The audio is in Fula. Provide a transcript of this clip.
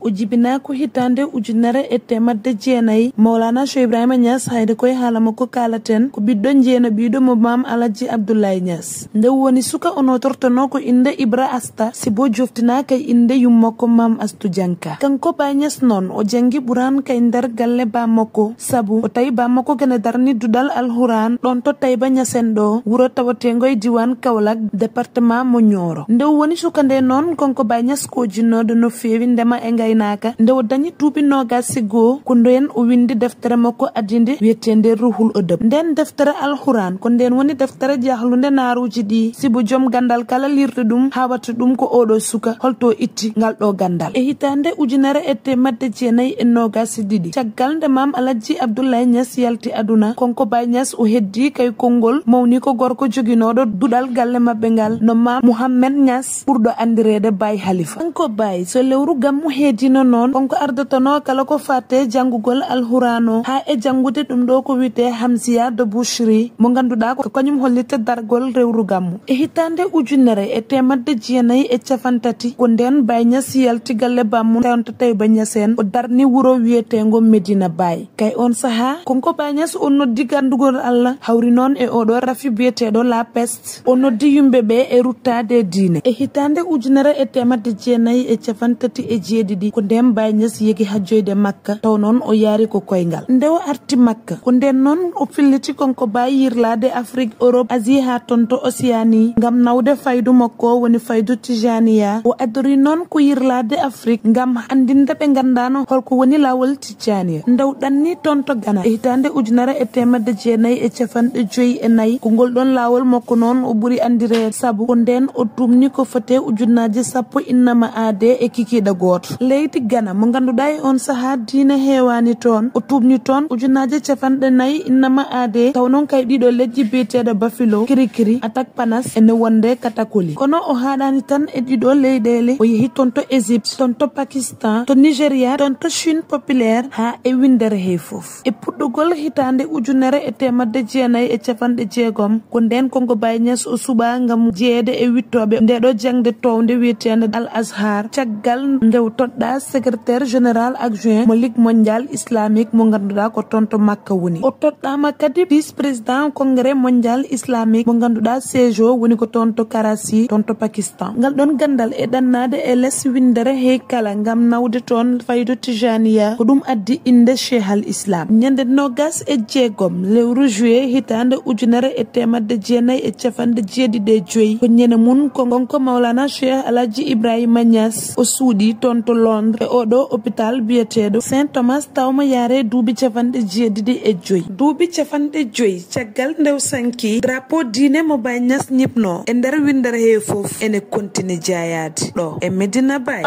o jibina ko hitande ujunere e temadde jeenayi Maulana Cheikh Ibrahima Niass hayde koye haalama ko kalaten ko biddo jeena biido mo Mam Alaji Abdoulaye Niass nde woni suka ono tortono ko inde Ibra Asta sibo joftina kay inde yummako Mam Astu Janka kanko Baye Niass non o jangi Buran kay nder galle bamako sabu o tawi bamako gene darni dudal alhuran don to Tayba Niassen do wuro tawatengoy diwan Kaolack département mo Nioro nde woni suka nde non kanko Baye Niass ko jinnodo no fewi ndema e ngaynaka nde o dañi tuubi nogas sigo ko ndoyen o windi deftere makko adinde wietende ruhul adab nden deftere alhuran ko nden woni deftere jahlunde naaruji di sibo jom gandal kala lirde dum hawata dum ko odo suka holto itti ngal do gandal e hitande ujunere e temadde jeenayi e nogas didi caggal nde Mam Alaji Abdoulaye Niass yalti aduna konko Baye Niass o heddi kay kongol mawni ko gorko joginodo dudal galle mabbe ngal no Mam Mouhamed Niass burdo andirede Baye Halifa konko Baye so lewru gammu hedino non konko ardatono kala ko fatte jangugol alhurano ha e jangude dum do ko wite Hamziya de Bouchri mo ganduda ko kanyum hollite dargol rewru gammu e hitande ujunere e temadde jeenayi e cafantati ko nden Baye Niass yalti galle bammu tawto Tayba Niassen o darni wuro wietengo Medina Baye kay on saha konko Baye Niass on noddi gandugol Allah hawri non e odo rafi bietedo La Peste on noddi yumbe be e ruttade diine e hitande ujunere e temadde jeenayi e cafantati e jeedidi ko ndem Baye Niass yegi hajjoyde Makka taw non o yaari ko koyngal ndew arti Makka ko nden non o filliti konko Baye yirlade Afrique Europe Asie ha tonto Océanie ngam nawde faydu makko woni faydu Tijaniya o adori non ko yirlade Afrique ngam andinde be gandano holko woni lawol Tijaniya ndew danni tonto Ghana e hitande ujunere e temadde jeenayi e cafanɗe joyi e nayi ko ngol don lawol makko non o buri andire sabu ko nden o tumni ko fate ujunnaje sappo innama ade e kikiɗa goto leydi Ghana mo ganduɗa e on saha diine hewani ton o tubni ton ujunnaje cafanɗe nayi innama ade taw non kay ɗiɗo leddi biyeteɗo Bafilo Kirikiri Atak Panas ene wonde Katakoli kono o haɗani tan e ɗiɗo leyɗele o yehi tonto Égypte tonto Pakistan to Nigeria tonto Chine populaire ha e windere he foof e puɗɗogol hitande ujunere e temadde jeenayi e cafanɗe jeegom ko nden konko Baye Niass o suɓa ngam jeede e wittoɓe ndeɗo jangde towde wiyetende Al Azhar caggal ndew toɗɗa secrétaire général adjoint mo Ligue mondial islamique mo ganduɗa ko tonto Makka woni o toɗɗama kadi vice président congrès mondial islamique mo ganduɗa séjo woni ko tonto Karachi tonto Pakistan ngal ɗon gandal e ɗannade e less windere he kala ngam nawde ton faydu Tijaniya ko ɗum addi inde Cheikh al Islam ñande nogas e jeegom lewru juillet hitande ujunere e temadde jeenayi e cafanɗe jeeɗiɗi joyi ko ñene mun ko gonko Maulana Cheikh Alaji Ibrahima Niass o suuɗi tonto Londres e oɗo hôpital biyeteɗo Saint Thomas tawma yaare duuɓi cafanɗe jeeɗiɗi e joyi duuɓi cafanɗe joyi caggal ndew sanki drapeau diine mo Baye Niass ñipno e nder windere he foof ene kontine jayade ɗo e Medina Baye